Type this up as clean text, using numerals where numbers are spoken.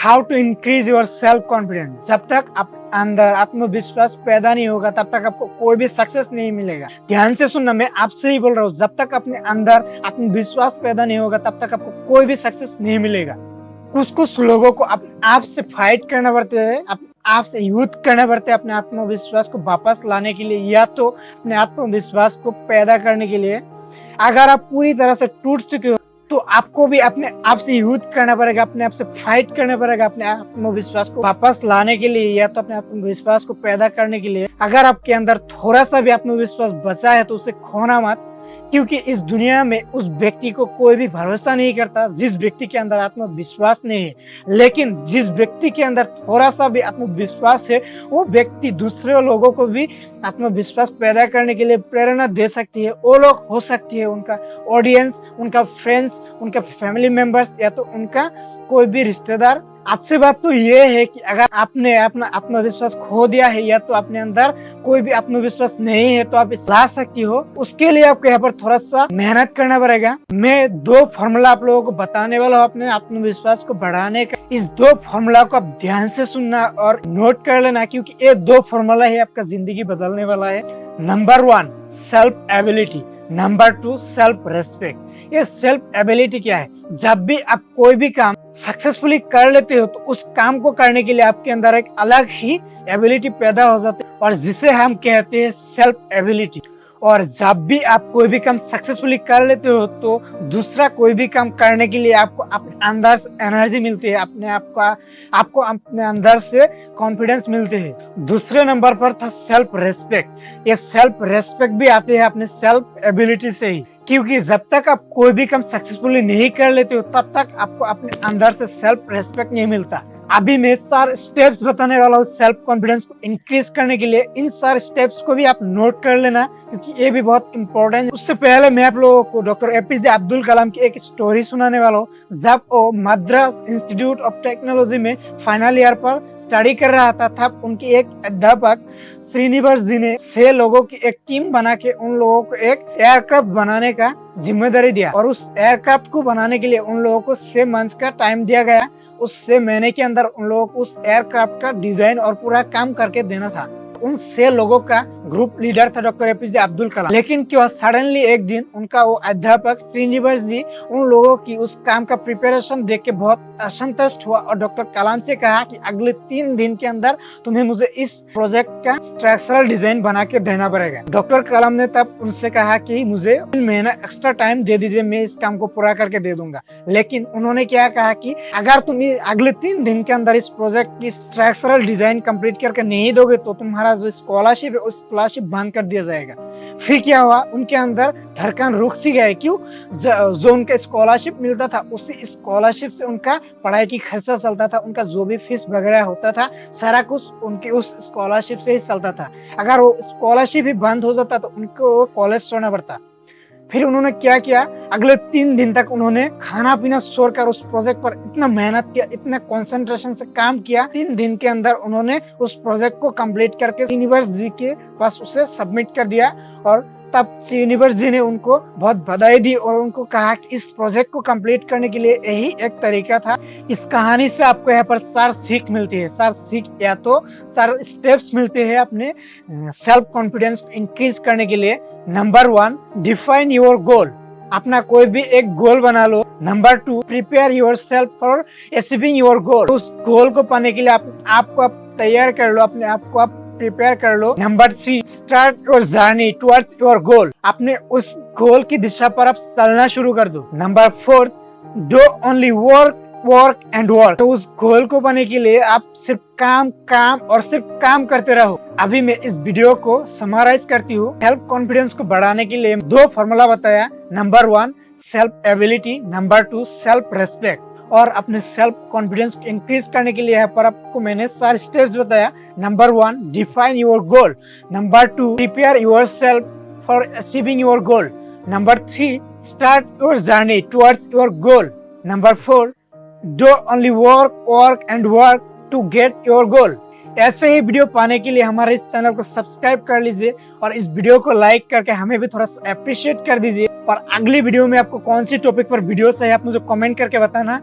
How to increase your self confidence. जब तक आप अंदर आत्मविश्वास पैदा नहीं होगा तब तक आपको कोई भी सक्सेस नहीं मिलेगा। ध्यान से सुनना, मैं आपसे ही बोल रहा हूँ, जब तक अपने अंदर आत्मविश्वास पैदा नहीं होगा तब तक आपको कोई भी सक्सेस नहीं मिलेगा। कुछ कुछ लोगों को अपने आप से फाइट करना पड़ता है, अपने आप से युद्ध करना पड़ता है अपने आत्मविश्वास को वापस लाने के लिए, या तो अपने आत्मविश्वास को पैदा करने के लिए। अगर आप पूरी तरह से टूट चुके हो तो आपको भी अपने आप से युद्ध करना पड़ेगा, अपने आप से फाइट करना पड़ेगा अपने आत्मविश्वास को वापस लाने के लिए, या तो अपने आत्मविश्वास को पैदा करने के लिए। अगर आपके अंदर थोड़ा सा भी आत्मविश्वास बचा है तो उसे खोना मत, क्योंकि इस दुनिया में उस व्यक्ति को कोई भी भरोसा नहीं करता जिस व्यक्ति के अंदर आत्मविश्वास नहीं है। लेकिन जिस व्यक्ति के अंदर थोड़ा सा भी आत्मविश्वास है वो व्यक्ति दूसरे लोगों को भी आत्मविश्वास पैदा करने के लिए प्रेरणा दे सकती है। वो लोग हो सकती है उनका ऑडियंस, उनका फ्रेंड्स, उनका फैमिली मेंबर्स, या तो उनका कोई भी रिश्तेदार। अच्छी बात तो ये है कि अगर आपने अपना आत्मविश्वास खो दिया है या तो अपने अंदर कोई भी आत्मविश्वास नहीं है तो आप ला सकती हो। उसके लिए आपको यहाँ पर थोड़ा सा मेहनत करना पड़ेगा। मैं 2 फॉर्मूला आप लोगों को बताने वाला हूँ अपने आत्मविश्वास को बढ़ाने का। इस 2 फॉर्मूला को आप ध्यान से सुनना और नोट कर लेना, क्योंकि ये 2 फॉर्मूला ही आपका जिंदगी बदलने वाला है। Number 1 self ability, number 2 self respect. ये सेल्फ एबिलिटी क्या है? जब भी आप कोई भी काम सक्सेसफुली कर लेते हो तो उस काम को करने के लिए आपके अंदर एक अलग ही एबिलिटी पैदा हो जाती है और जिसे हम कहते हैं सेल्फ एबिलिटी। और जब भी आप कोई भी काम सक्सेसफुली कर लेते हो तो दूसरा कोई भी काम करने के लिए आपको अपने अंदर से एनर्जी मिलती है, आपको अपने अंदर से कॉन्फिडेंस मिलते हैं। दूसरे नंबर पर था सेल्फ रेस्पेक्ट। ये सेल्फ रेस्पेक्ट भी आते हैं अपने सेल्फ एबिलिटी से ही, क्योंकि जब तक आप कोई भी काम सक्सेसफुली नहीं कर लेते हो तब तक आपको अपने अंदर से सेल्फ रेस्पेक्ट नहीं मिलता। अभी मैं सारे स्टेप्स बताने वाला हूँ सेल्फ कॉन्फिडेंस को इंक्रीज करने के लिए। इन सारे स्टेप्स को भी आप नोट कर लेना, क्योंकि ये भी बहुत इंपॉर्टेंट है। उससे पहले मैं आप लोगों को डॉक्टर एपीजे अब्दुल कलाम की एक स्टोरी सुनाने वाला हूँ। जब वो मद्रास इंस्टीट्यूट ऑफ टेक्नोलॉजी में फाइनल ईयर पर स्टडी कर रहा था तब उनकी एक अध्यापक श्रीनिवास जी ने 6 लोगों की एक टीम बना के उन लोगों को एक एयरक्राफ्ट बनाने का जिम्मेदारी दिया। और उस एयरक्राफ्ट को बनाने के लिए उन लोगों को 6 मंथ्स का टाइम दिया गया। उस 6 महीने के अंदर उन लोगों को उस एयरक्राफ्ट का डिजाइन और पूरा काम करके देना था। उन 6 लोगों का ग्रुप लीडर था डॉक्टर एपीजे अब्दुल कलाम। लेकिन क्यों सडनली एक दिन उनका वो अध्यापक श्रीनिवास जी उन लोगों की उस काम का प्रिपरेशन देख के बहुत असंतुष्ट हुआ और डॉक्टर कलाम से कहा कि अगले 3 दिन के अंदर तुम्हें मुझे इस प्रोजेक्ट का स्ट्रक्चरल डिजाइन बना के देना पड़ेगा। डॉक्टर कलाम ने तब उनसे कहा कि मुझे 3 महीना एक्स्ट्रा टाइम दे दीजिए, मैं इस काम को पूरा करके दे दूंगा। लेकिन उन्होंने क्या कहा कि अगर तुम अगले 3 दिन के अंदर इस प्रोजेक्ट की स्ट्रक्चरल डिजाइन कंप्लीट करके नहीं दोगे तो तुम्हारा जो स्कॉलरशिप है उस स्कॉलरशिप बंद कर दिया जाएगा। फिर क्या हुआ, उनके अंदर धड़कन रुक सी गए। क्यों? जो उनका स्कॉलरशिप मिलता था उसी स्कॉलरशिप से उनका पढ़ाई की खर्चा चलता था, उनका जो भी फीस वगैरह होता था सारा कुछ उनके उस स्कॉलरशिप से ही चलता था। अगर वो स्कॉलरशिप ही बंद हो जाता तो उनको कॉलेज छोड़ना पड़ता। फिर उन्होंने क्या किया, अगले 3 दिन तक उन्होंने खाना पीना छोड़कर उस प्रोजेक्ट पर इतना मेहनत किया, इतना कंसंट्रेशन से काम किया। 3 दिन के अंदर उन्होंने उस प्रोजेक्ट को कंप्लीट करके श्रीनिवास जी के पास उसे सबमिट कर दिया। और तब श्रीनिवास जी ने उनको बहुत बधाई दी और उनको कहा कि इस प्रोजेक्ट को कंप्लीट करने के लिए यही एक तरीका था। इस कहानी से आपको यहाँ पर 4 सीख मिलती है। 4 सीख या तो 4 स्टेप्स मिलते हैं अपने सेल्फ कॉन्फिडेंस को इंक्रीज करने के लिए। नंबर 1 डिफाइन योर गोल, अपना कोई भी एक गोल बना लो। Number 2 prepare your self for achieving your goal, उस गोल को पाने के लिए आपको तैयार कर लो, अपने आप को आप प्रिपेयर कर लो। Number 3 start your journey towards your goal, अपने उस गोल की दिशा पर आप चलना शुरू कर दो। Number 4 do only work and work, तो उस गोल को पाने के लिए आप सिर्फ काम और सिर्फ काम करते रहो। अभी मैं इस वीडियो को समराइज करती हूँ। सेल्फ कॉन्फिडेंस को बढ़ाने के लिए 2 फॉर्मूला बताया। Number 1 self ability, number 2 self respect. और अपने सेल्फ कॉन्फिडेंस को इंक्रीज करने के लिए यहाँ पर आपको मैंने 4 स्टेप्स बताया। Number 1 define your goal, number 2 prepare your self for achieving your goal, number 3 start your journey towards your goal, number 4 do only work and work to get your goal. ऐसे ही वीडियो पाने के लिए हमारे इस channel को subscribe कर लीजिए और इस वीडियो को लाइक करके हमें भी थोड़ा सा अप्रिशिएट कर दीजिए। और अगली वीडियो में आपको कौन सी टॉपिक पर वीडियो चाहिए आप मुझे कमेंट करके बताना।